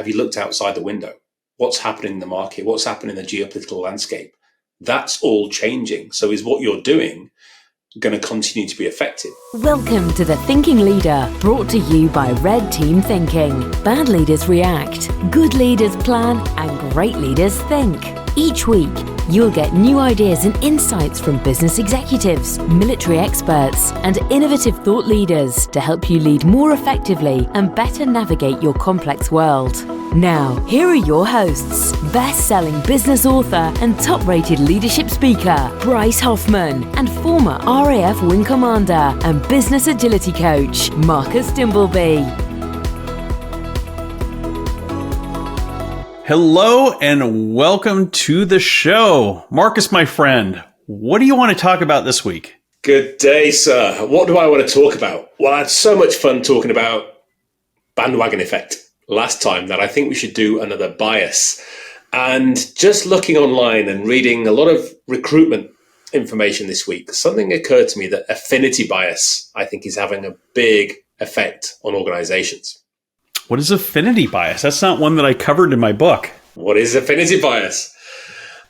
have you looked outside the window? What's happening in the market? What's happening in the geopolitical landscape? That's all changing. So is what you're doing going to continue to be effective? Welcome to The Thinking Leader, brought to you by Red Team Thinking. Bad leaders react, good leaders plan, and great leaders think. Each week, you'll get new ideas and insights from business executives, military experts, and innovative thought leaders to help you lead more effectively and better navigate your complex world. Now, here are your hosts, best-selling business author and top-rated leadership speaker, Bryce Hoffman, and former RAF Wing Commander and business agility coach, Marcus Dimbleby. Hello and welcome to the show. Marcus, my friend, what do you want to talk about this week? Good day, sir. What do I want to talk about? Well, I had so much fun talking about bandwagon effect last time that I think we should do another bias. And just looking online and reading a lot of recruitment information this week, something occurred to me that affinity bias, I think, is having a big effect on organizations. What is affinity bias? That's not one that I covered in my book. What is affinity bias?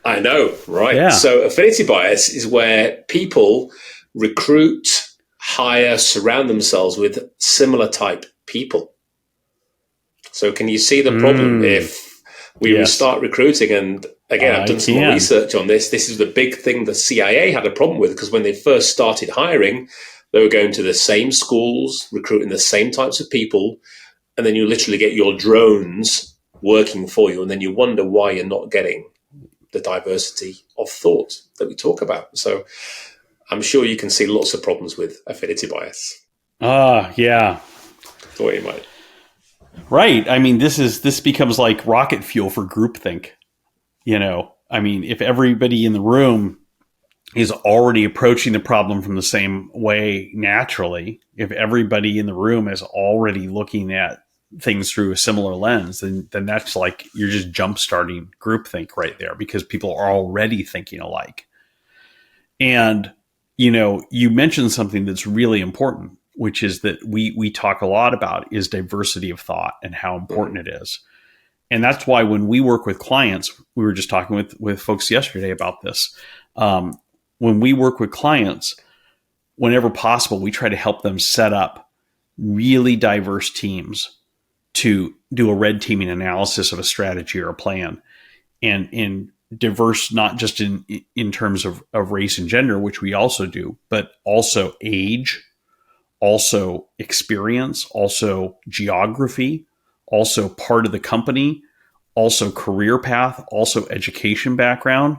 I know, right? Yeah. So affinity bias is where people recruit, hire, surround themselves with similar type people. So can you see the problem if we start recruiting? And again, I've done some more research on this. This is the big thing the CIA had a problem with, because when they first started hiring, they were going to the same schools, recruiting the same types of people, and then you literally get your drones working for you, and then you wonder why you're not getting the diversity of thought that we talk about. So I'm sure you can see lots of problems with affinity bias. Yeah. Thought you might. Right. I mean, this becomes like rocket fuel for groupthink. You know, I mean, if everybody in the room is already approaching the problem from the same way naturally, if everybody in the room is already looking at things through a similar lens, then that's like you're just jump-starting groupthink right there, because people are already thinking alike. And, you know, you mentioned something that's really important, which is that we talk a lot about is diversity of thought and how important it is. And that's why when we work with clients, we were just talking with folks yesterday about this. When we work with clients, whenever possible, we try to help them set up really diverse teams to do a red teaming analysis of a strategy or a plan. And in diverse, not just in terms of race and gender, which we also do, but also age, also experience, also geography, also part of the company, also career path, also education background.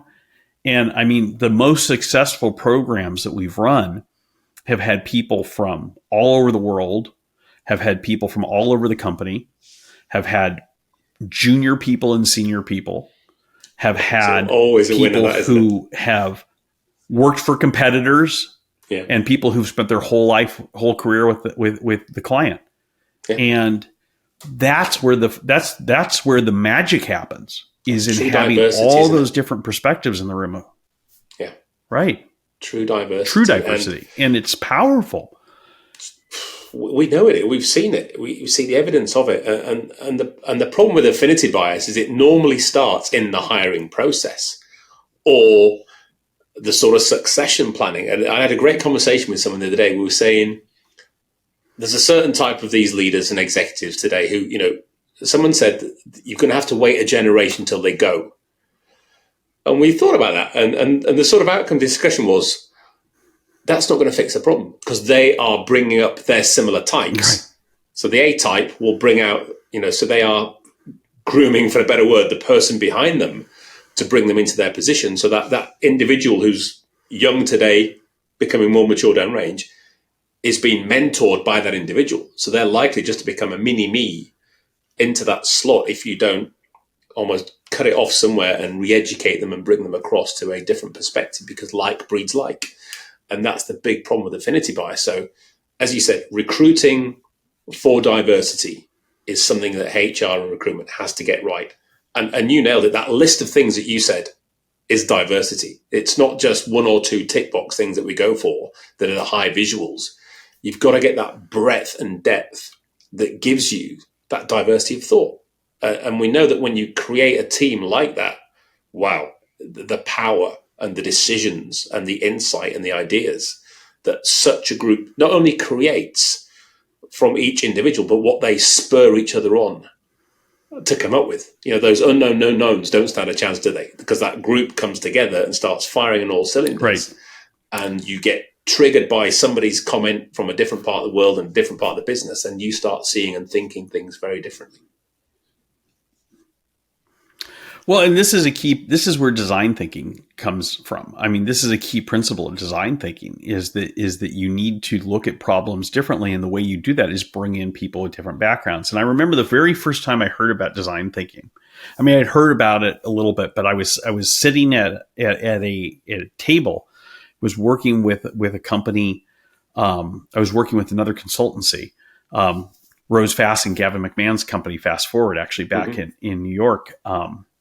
And I mean, the most successful programs that we've run have had people from all over the world, have had people from all over the company, have had junior people and senior people, have had people who have worked for competitors, and people who've spent their whole career with the client. Yeah. And that's where the magic happens, is in having all those different perspectives in the room. Yeah. Right. True diversity. And it's powerful. We know it. We've seen it. We see the evidence of it. And the problem with affinity bias is it normally starts in the hiring process or the sort of succession planning. And I had a great conversation with someone the other day. We were saying there's a certain type of these leaders and executives today who, you know, someone said you're going to have to wait a generation till they go. And we thought about that. And the sort of outcome discussion was, that's not going to fix the problem, because they are bringing up their similar types. Right. So the A type will bring out, you know, so they are grooming, for a better word, the person behind them to bring them into their position. So that individual who's young today, becoming more mature downrange, is being mentored by that individual. So they're likely just to become a mini-me into that slot if you don't almost cut it off somewhere and re-educate them and bring them across to a different perspective, because like breeds like. And that's the big problem with affinity bias. So, as you said, recruiting for diversity is something that HR and recruitment has to get right. And you nailed it. That list of things that you said is diversity. It's not just one or two tick box things that we go for that are the high visuals. You've got to get that breadth and depth that gives you that diversity of thought. And we know that when you create a team like that, wow, the power and the decisions and the insight and the ideas that such a group not only creates from each individual, but what they spur each other on to come up with. Those unknown no knowns don't stand a chance, do they? Because that group comes together and starts firing on all cylinders. Right. And you get triggered by somebody's comment from a different part of the world and a different part of the business, and you start seeing and thinking things very differently. Well, and this is where design thinking comes from. I mean, this is a key principle of design thinking is that you need to look at problems differently. And the way you do that is bring in people with different backgrounds. And I remember the very first time I heard about design thinking. I mean, I'd heard about it a little bit, but I was sitting at a table, was working with a company. I was working with another consultancy, Rose Fast and Gavin McMahon's company, Fast Forward, actually back in New York.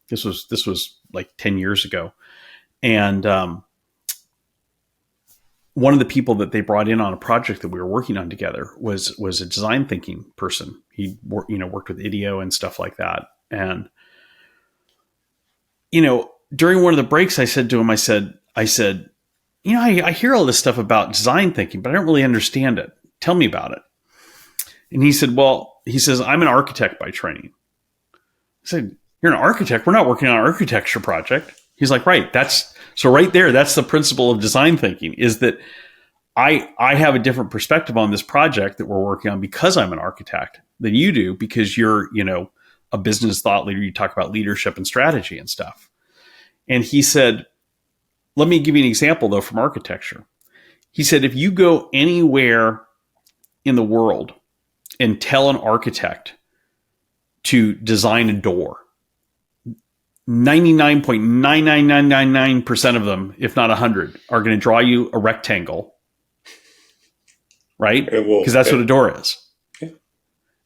This was like 10 years ago. And one of the people that they brought in on a project that we were working on together was a design thinking person. He worked with IDEO and stuff like that. And, during one of the breaks, I said to him, I said, I hear all this stuff about design thinking, but I don't really understand it. Tell me about it. And he said, I'm an architect by training. I said, you're an architect? We're not working on an architecture project. He's like, right. So right there, that's the principle of design thinking, is that I have a different perspective on this project that we're working on because I'm an architect than you do, because you're, a business thought leader. You talk about leadership and strategy and stuff. And he said, let me give you an example though from architecture. He said, if you go anywhere in the world and tell an architect to design a door, 99.99999% of them, if not 100, are going to draw you a rectangle, right? Because that's what a door is. Okay.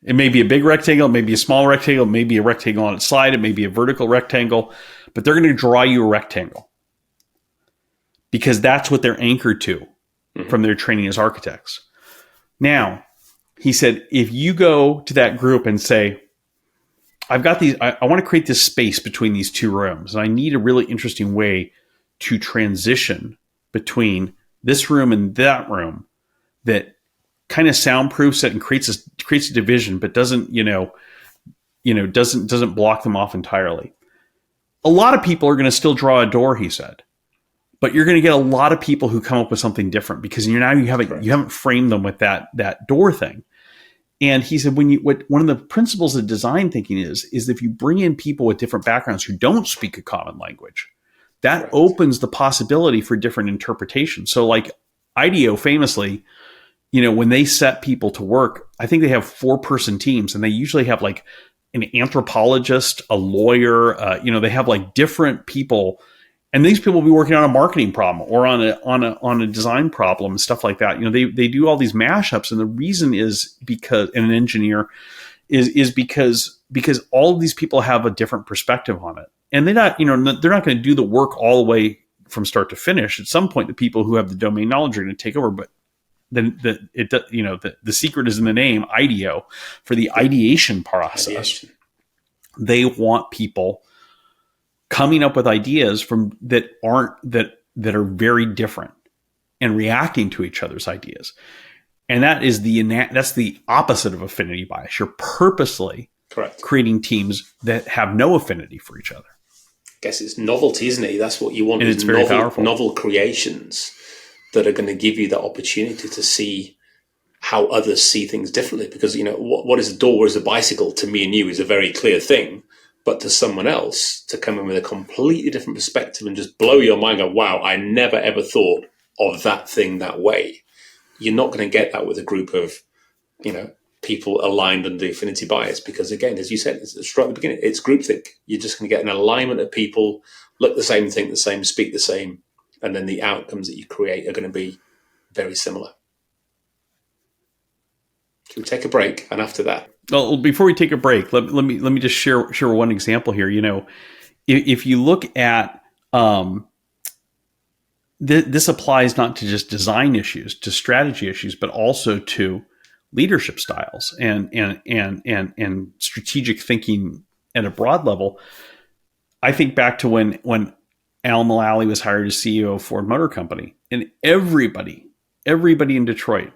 It may be a big rectangle, it may be a small rectangle, it may be a rectangle on its side, it may be a vertical rectangle, but they're going to draw you a rectangle because that's what they're anchored to from their training as architects. Now, he said, if you go to that group and say, I've got these, I want to create this space between these two rooms, and I need a really interesting way to transition between this room and that room that kind of soundproofs it and creates a division, but doesn't block them off entirely. A lot of people are going to still draw a door, he said, but you're going to get a lot of people who come up with something different because you haven't framed them with that door thing. And he said, one of the principles of design thinking is if you bring in people with different backgrounds who don't speak a common language, that opens the possibility for different interpretations. So like IDEO famously, when they set people to work, I think they have 4-person teams, and they usually have like an anthropologist, a lawyer, they have like different people. And these people will be working on a marketing problem or on a design problem and stuff like that. They do all these mashups, and the reason is because, and an engineer is because all of these people have a different perspective on it, and they're not going to do the work all the way from start to finish. At some point, the people who have the domain knowledge are going to take over, but then the secret is in the name IDEO for the ideation process. They want people coming up with ideas that are very different and reacting to each other's ideas. And that's the opposite of affinity bias. You're purposely creating teams that have no affinity for each other. I guess it's novelty, isn't it? That's what you want. And it's very powerful. Novel creations that are going to give you that opportunity to see how others see things differently. Because, what is a door, what is a bicycle to me and you is a very clear thing. But to someone else, to come in with a completely different perspective and just blow your mind, go, wow, I never ever thought of that thing that way. You're not going to get that with a group of, people aligned under the affinity bias. Because again, as you said, it's right at the beginning, it's groupthink. You're just going to get an alignment of people, look the same, think the same, speak the same. And then the outcomes that you create are going to be very similar. Should we take a break? And after that? Well, before we take a break, let me just share one example here. If you look at this applies not to just design issues, to strategy issues, but also to leadership styles and strategic thinking at a broad level, I think back to when Al Mullally was hired as CEO of Ford Motor Company, and everybody in Detroit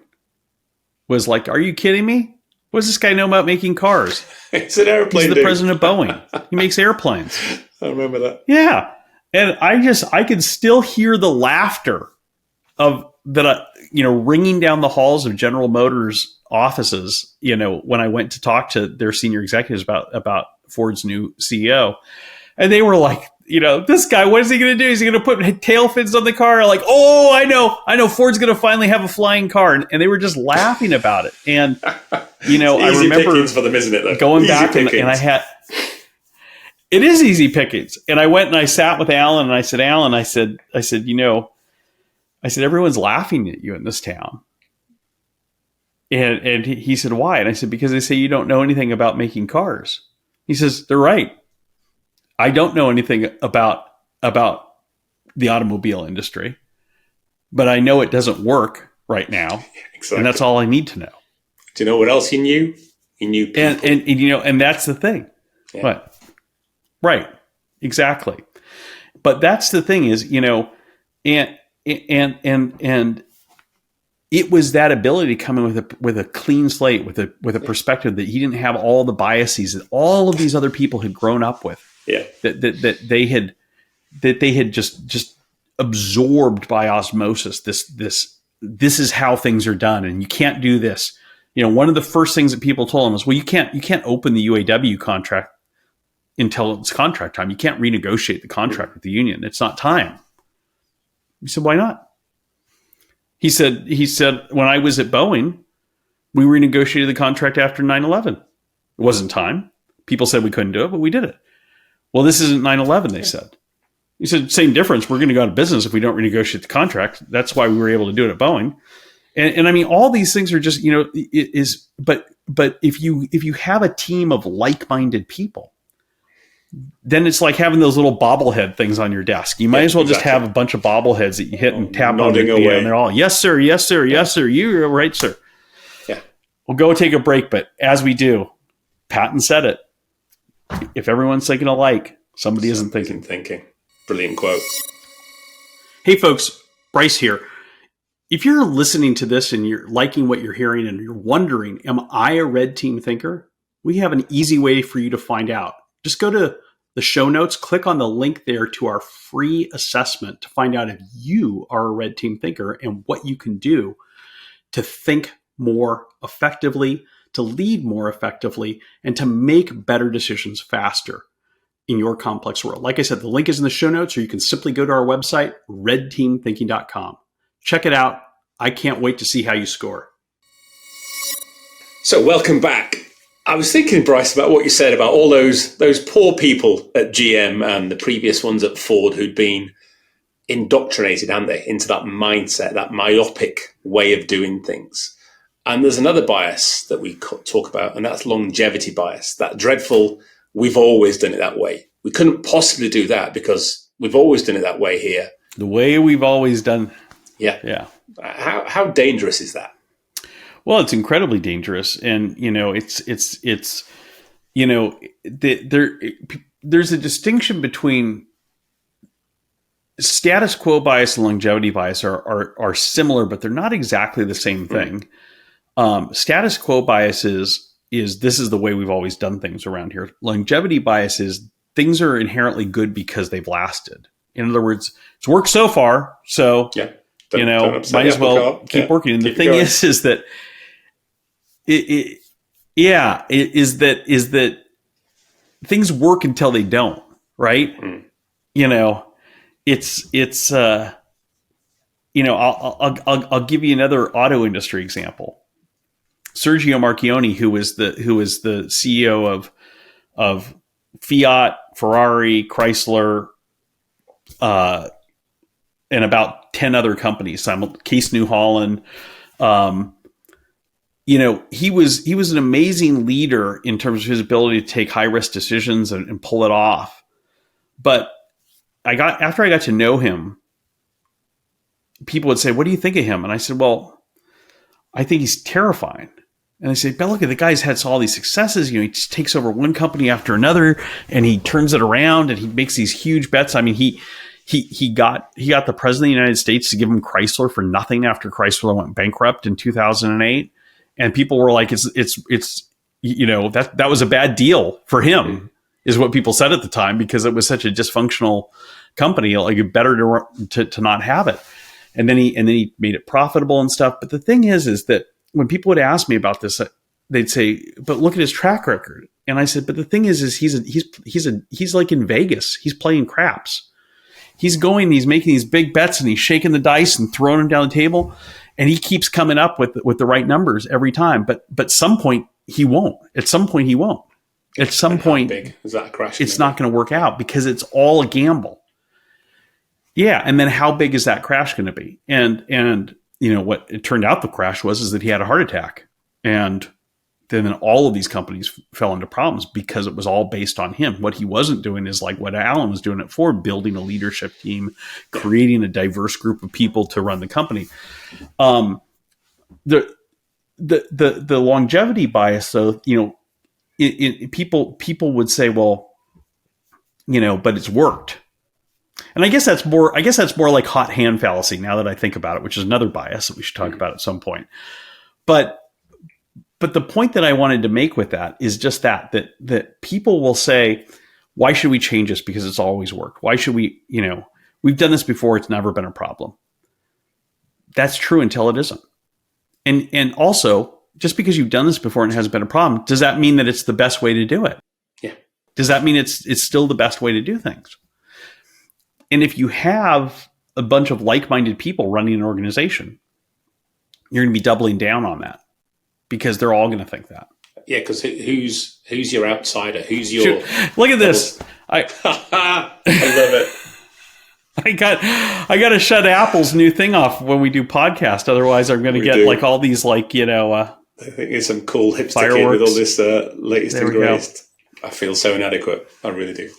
was like, "Are you kidding me? What does this guy know about making cars? It's an airplane. He's the president of Boeing. He makes airplanes." I remember that. Yeah. And I could still hear the laughter of that, ringing down the halls of General Motors offices, when I went to talk to their senior executives about Ford's new CEO. And they were like, this guy, what is he going to do? Is he going to put tail fins on the car? Like, oh, I know Ford's going to finally have a flying car. And they were just laughing about it. And, I remember for them, isn't it, though? Going back and I had, it is easy pickings. And I went and I sat with Alan and I said, Alan, I said, everyone's laughing at you in this town. And he said, why? And I said, because they say you don't know anything about making cars. He says, they're right. I don't know anything about the automobile industry, but I know it doesn't work right now. Exactly. And that's all I need to know. Do you know what else he knew? He knew people. And that's the thing. Yeah. But, right. Exactly. But that's the thing is, and it was that ability to come in with a clean slate, with a perspective that he didn't have all the biases that all of these other people had grown up with. Yeah. That they had just absorbed by osmosis. This is how things are done, and you can't do this. One of the first things that people told him was, well, you can't open the UAW contract until it's contract time. You can't renegotiate the contract with the union. It's not time. He said, why not? He said, when I was at Boeing, we renegotiated the contract after 9/11. It wasn't time. People said we couldn't do it, but we did it. Well, this isn't 9/11, they said. He said, same difference. We're going to go out of business if we don't renegotiate the contract. That's why we were able to do it at Boeing. And I mean, all these things are just, but if you have a team of like-minded people, then it's like having those little bobblehead things on your desk. You might as well just have a bunch of bobbleheads that you hit and tap on, and they're all, yes, sir, yes, sir, yes, sir. You're right, sir. Yeah. We'll go take a break, but as we do, Patton said it. If everyone's thinking alike, somebody isn't thinking. Brilliant quote. Hey, folks, Bryce here. If you're listening to this and you're liking what you're hearing and you're wondering, am I a red team thinker? We have an easy way for you to find out. Just go to the show notes, click on the link there to our free assessment to find out if you are a red team thinker and what you can do to think more effectively, to lead more effectively, and to make better decisions faster in your complex world. Like I said, the link is in the show notes, or you can simply go to our website, redteamthinking.com. Check it out. I can't wait to see how you score. So welcome back. I was thinking, Bryce, about what you said about all those poor people at GM and the previous ones at Ford who'd been indoctrinated, hadn't they, into that mindset, that myopic way of doing things. And there's another bias that we talk about, and that's longevity bias, that dreadful, we've always done it that way. We couldn't possibly do that because we've always done it that way here. The way we've always done. Yeah. How dangerous is that? Well, it's incredibly dangerous. And, there's a distinction between status quo bias and longevity bias are similar, but they're not exactly the same thing. Status quo bias is this is the way we've always done things around here. Longevity bias is things are inherently good because they've lasted. In other words, it's worked so far, so might as well keep working. And the thing is that is that things work until they don't, right? I'll give you another auto industry example. Sergio Marchionne, who was the CEO of Fiat, Ferrari, Chrysler, and about 10 other companies, Case New Holland. He was an amazing leader in terms of his ability to take high risk decisions and pull it off. But after I got to know him, people would say, "What do you think of him?" And I said, "Well, I think he's terrifying." And I say, but look at the guy's had all these successes. He just takes over one company after another, and he turns it around, and he makes these huge bets. I mean, he got the president of the United States to give him Chrysler for nothing after Chrysler went bankrupt in 2008, and people were like, it's that was a bad deal for him, is what people said at the time, because it was such a dysfunctional company. Like, better to not have it. And then he made it profitable and stuff. But the thing is that when people would ask me about this, they'd say, "But look at his track record." And I said, "But the thing is he's like in Vegas. He's playing craps. He's making these big bets, and he's shaking the dice and throwing them down the table, and he keeps coming up with the right numbers every time. But some point he won't. At some point he won't. At some point, is that a crash? It's not going to work out, because it's all a gamble." Yeah, and then how big is that crash going to be? And what it turned out the crash is that he had a heart attack. And then all of these companies fell into problems because it was all based on him. What he wasn't doing is like what Alan was doing it for, building a leadership team, creating a diverse group of people to run the company. The longevity bias, though, people would say, well, but it's worked. And I guess that's more like hot hand fallacy, now that I think about it, which is another bias that we should talk about at some point. But the point that I wanted to make with that is just that people will say, why should we change this? Because it's always worked. Why should we, we've done this before. It's never been a problem. That's true until it isn't. And also, just because you've done this before and it hasn't been a problem, does that mean that it's the best way to do it? Yeah. Does that mean it's still the best way to do things? And if you have a bunch of like-minded people running an organization, you're going to be doubling down on that, because they're all going to think that. Yeah, because who's your outsider? Who's your... Look at this. I love it. I got to shut Apple's new thing off when we do podcast. Otherwise, I'm going to get like all these I think it's some cool hipster fireworks. kid with all this latest and greatest. I feel so inadequate. I really do.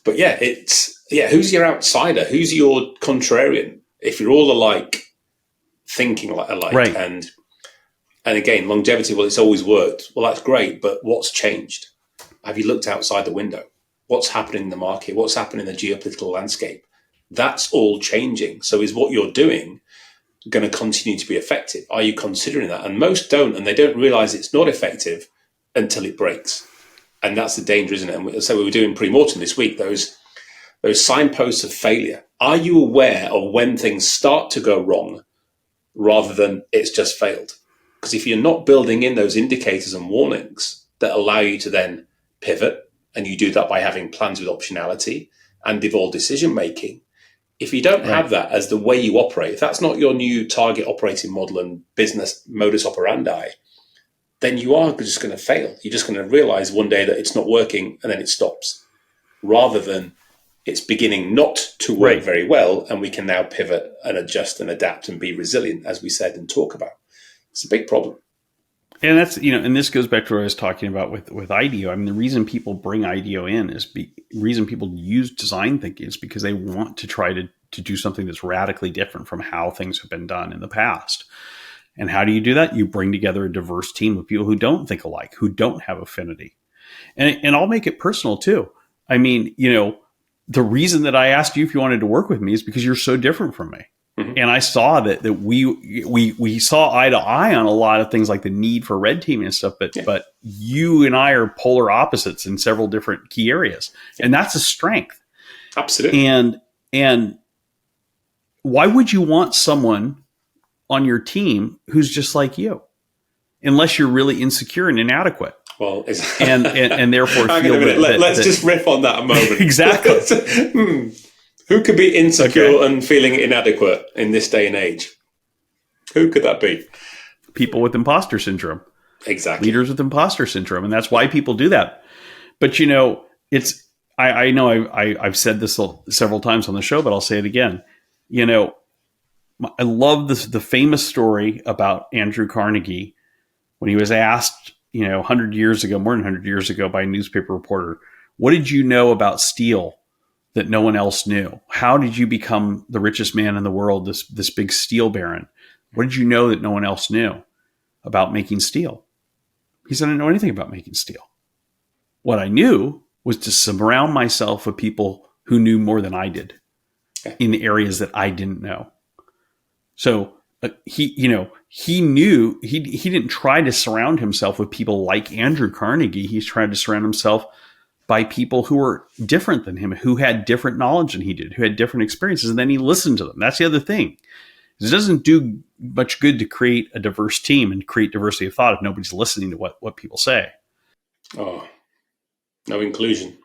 But who's your outsider? Who's your contrarian? If you're all alike, thinking alike, right. And again, longevity, well, it's always worked. Well, that's great, but what's changed? Have you looked outside the window? What's happening in the market? What's happening in the geopolitical landscape? That's all changing. So is what you're doing going to continue to be effective? Are you considering that? And most don't, and they don't realize it's not effective until it breaks. And that's the danger, isn't it? And so we were doing pre-mortem this week, those signposts of failure. Are you aware of when things start to go wrong rather than it's just failed? Because if you're not building in those indicators and warnings that allow you to then pivot, and you do that by having plans with optionality and evolved decision-making, if you don't have that as the way you operate, if that's not your new target operating model and business modus operandi, then you are just going to fail. You're just going to realize one day that it's not working and then it stops, rather than it's beginning not to work very well, and we can now pivot and adjust and adapt and be resilient, as we said and talk about. It's a big problem. And that's, and this goes back to what I was talking about with IDEO. I mean, the reason people bring IDEO in reason people use design thinking is because they want to try to do something that's radically different from how things have been done in the past. And how do you do that? You bring together a diverse team of people who don't think alike, who don't have affinity. And I'll make it personal too. I mean, the reason that I asked you if you wanted to work with me is because you're so different from me. Mm-hmm. And I saw that we saw eye to eye on a lot of things, like the need for red teaming and stuff. But you and I are polar opposites in several different key areas. Yeah. And that's a strength. Absolutely. And why would you want someone on your team who's just like you, unless you're really insecure and inadequate? Well, and therefore feel let's just riff on that a moment. Exactly. Who could be insecure and feeling inadequate in this day and age? Who could that be? People with imposter syndrome. Exactly. Leaders with imposter syndrome, and that's why people do that. But it's I know I've said this several times on the show, but I'll say it again. I love the famous story about Andrew Carnegie when he was asked, 100 years ago, more than 100 years ago, by a newspaper reporter, what did you know about steel that no one else knew? How did you become the richest man in the world, this big steel baron? What did you know that no one else knew about making steel? He said, I didn't know anything about making steel. What I knew was to surround myself with people who knew more than I did in areas that I didn't know. So he knew he didn't try to surround himself with people like Andrew Carnegie. He's trying to surround himself by people who were different than him, who had different knowledge than he did, who had different experiences. And then he listened to them. That's the other thing. It doesn't do much good to create a diverse team and create diversity of thought if nobody's listening to what people say. Oh, no inclusion.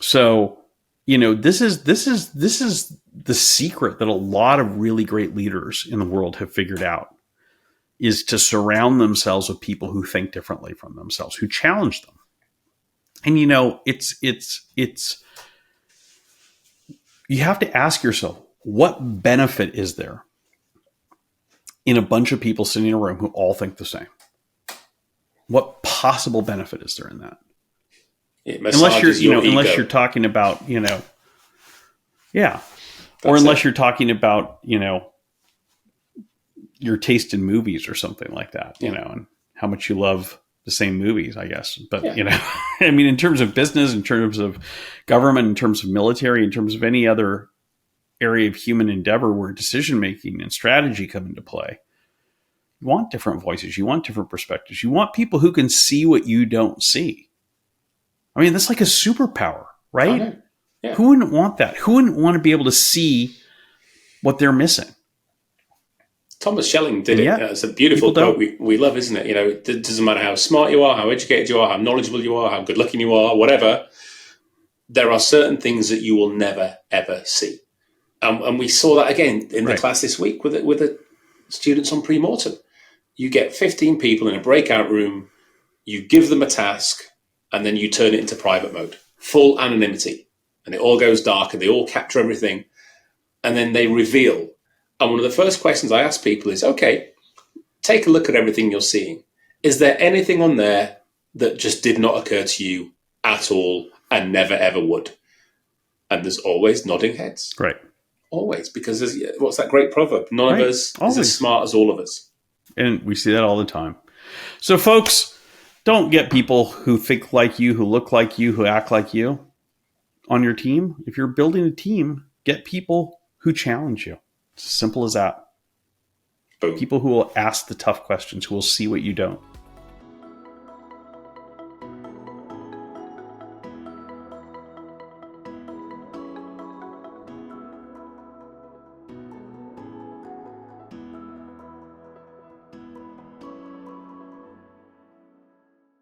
So, this is the secret that a lot of really great leaders in the world have figured out, is to surround themselves with people who think differently from themselves, who challenge them. And it's you have to ask yourself, what benefit is there in a bunch of people sitting in a room who all think the same? What possible benefit is there in that? Unless you're talking about, or unless you're talking about, your taste in movies or something like that, and how much you love the same movies, I guess. But, I mean, in terms of business, in terms of government, in terms of military, in terms of any other area of human endeavor where decision-making and strategy come into play, you want different voices. You want different perspectives. You want people who can see what you don't see. I mean, that's like a superpower, right? Yeah. Who wouldn't want that? Who wouldn't want to be able to see what they're missing? Thomas Schelling did it. It's a beautiful quote we love, isn't it? It doesn't matter how smart you are, how educated you are, how knowledgeable you are, how good looking you are, whatever. There are certain things that you will never, ever see. And we saw that again in the class this week with the students on pre-mortem. You get 15 people in a breakout room, you give them a task, and then you turn it into private mode, full anonymity. And it all goes dark and they all capture everything. And then they reveal. And one of the first questions I ask people is, okay, take a look at everything you're seeing. Is there anything on there that just did not occur to you at all and never, ever would? And there's always nodding heads. Right. Always. Because what's that great proverb? None of us is as smart as all of us. And we see that all the time. So, folks, don't get people who think like you, who look like you, who act like you on your team. If you're building a team, get people who challenge you. It's as simple as that. Boom. People who will ask the tough questions, who will see what you don't.